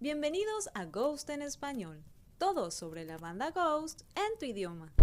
Bienvenidos a Ghost en Español, todo sobre la banda Ghost en tu idioma.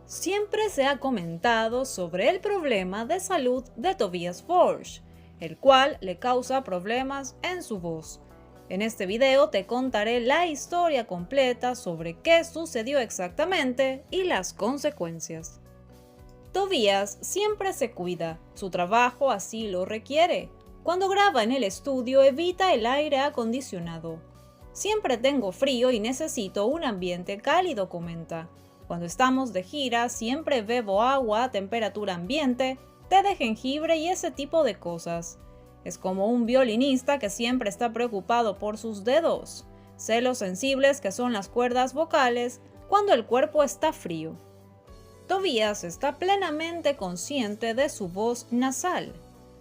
Siempre se ha comentado sobre el problema de salud de Tobias Forge, el cual le causa problemas en su voz. En este video te contaré la historia completa sobre qué sucedió exactamente y las consecuencias. Tobias siempre se cuida, su trabajo así lo requiere. Cuando graba en el estudio evita el aire acondicionado. Siempre tengo frío y necesito un ambiente cálido, comenta. Cuando estamos de gira siempre bebo agua a temperatura ambiente, té de jengibre y ese tipo de cosas. Es como un violinista que siempre está preocupado por sus dedos. Sé lo sensibles que son las cuerdas vocales cuando el cuerpo está frío. Tobias está plenamente consciente de su voz nasal.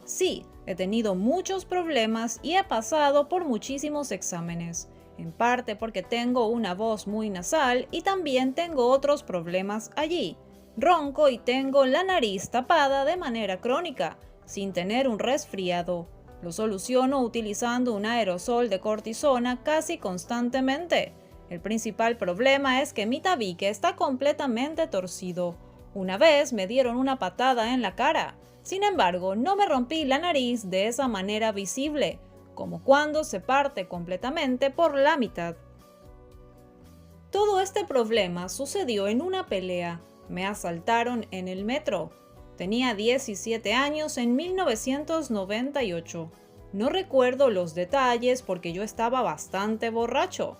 Sí, he tenido muchos problemas y he pasado por muchísimos exámenes, en parte porque tengo una voz muy nasal y también tengo otros problemas allí. Ronco y tengo la nariz tapada de manera crónica, sin tener un resfriado. Lo soluciono utilizando un aerosol de cortisona casi constantemente. El principal problema es que mi tabique está completamente torcido. Una vez me dieron una patada en la cara. Sin embargo, no me rompí la nariz de esa manera visible, como cuando se parte completamente por la mitad. Todo este problema sucedió en una pelea. Me asaltaron en el metro. Tenía 17 años en 1998. No recuerdo los detalles porque yo estaba bastante borracho.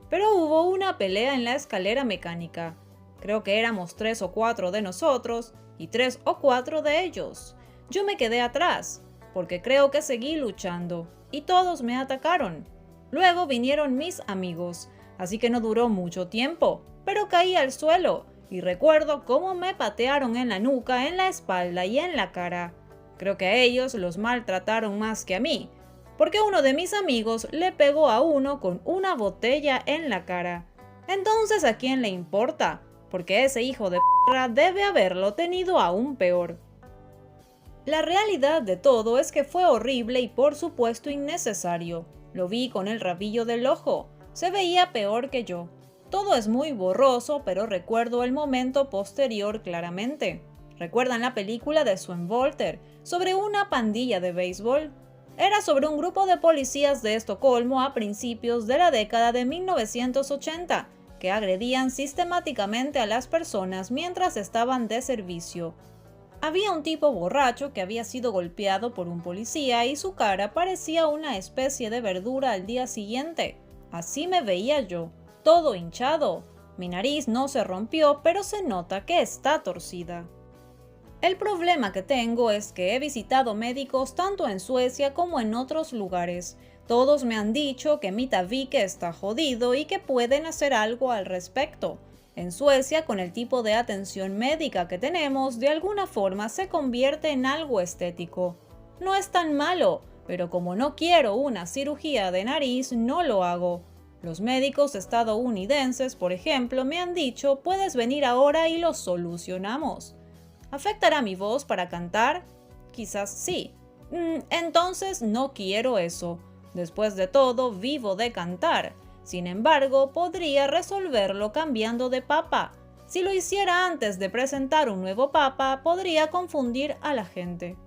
Pero hubo una pelea en la escalera mecánica. Creo que éramos 3 o 4 de nosotros y 3 o 4 de ellos. Yo me quedé atrás porque creo que seguí luchando y todos me atacaron. Luego vinieron mis amigos, así que no duró mucho tiempo, pero caí al suelo. Y recuerdo cómo me patearon en la nuca, en la espalda y en la cara. Creo que a ellos los maltrataron más que a mí, porque uno de mis amigos le pegó a uno con una botella en la cara. Entonces, ¿a quién le importa? Porque ese hijo de p*** debe haberlo tenido aún peor. La realidad de todo es que fue horrible y por supuesto innecesario. Lo vi con el rabillo del ojo. Se veía peor que yo. Todo es muy borroso, pero recuerdo el momento posterior claramente. ¿Recuerdan la película de Sven Wollter sobre una pandilla de béisbol? Era sobre un grupo de policías de Estocolmo a principios de la década de 1980, que agredían sistemáticamente a las personas mientras estaban de servicio. Había un tipo borracho que había sido golpeado por un policía y su cara parecía una especie de verdura al día siguiente. Así me veía yo. Todo hinchado. Mi nariz no se rompió, pero se nota que está torcida. El problema que tengo es que he visitado médicos tanto en Suecia como en otros lugares. Todos me han dicho que mi tabique está jodido y que pueden hacer algo al respecto. En Suecia, con el tipo de atención médica que tenemos, de alguna forma se convierte en algo estético. No es tan malo, pero como no quiero una cirugía de nariz, no lo hago. Los médicos estadounidenses, por ejemplo, me han dicho, puedes venir ahora y lo solucionamos. ¿Afectará mi voz para cantar? Quizás sí. Entonces no quiero eso. Después de todo, vivo de cantar. Sin embargo, podría resolverlo cambiando de papa. Si lo hiciera antes de presentar un nuevo papa, podría confundir a la gente.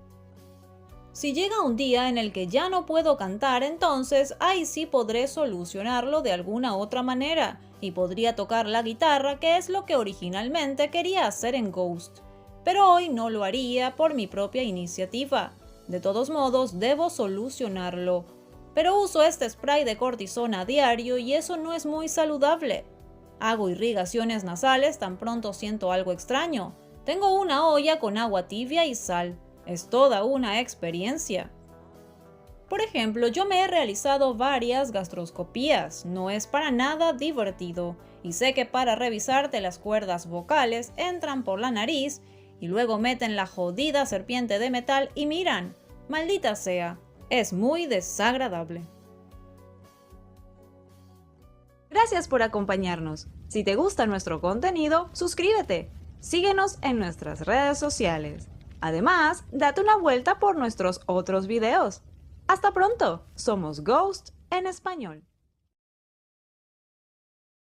Si llega un día en el que ya no puedo cantar, entonces ahí sí podré solucionarlo de alguna otra manera y podría tocar la guitarra, que es lo que originalmente quería hacer en Ghost. Pero hoy no lo haría por mi propia iniciativa. De todos modos, debo solucionarlo. Pero uso este spray de cortisona a diario y eso no es muy saludable. Hago irrigaciones nasales tan pronto siento algo extraño. Tengo una olla con agua tibia y sal. Es toda una experiencia. Por ejemplo, yo me he realizado varias gastroscopías. No es para nada divertido. Y sé que para revisarte las cuerdas vocales entran por la nariz y luego meten la jodida serpiente de metal y miran. Maldita sea. Es muy desagradable. Gracias por acompañarnos. Si te gusta nuestro contenido, suscríbete. Síguenos en nuestras redes sociales. Además, date una vuelta por nuestros otros videos. Hasta pronto. Somos Ghost en español.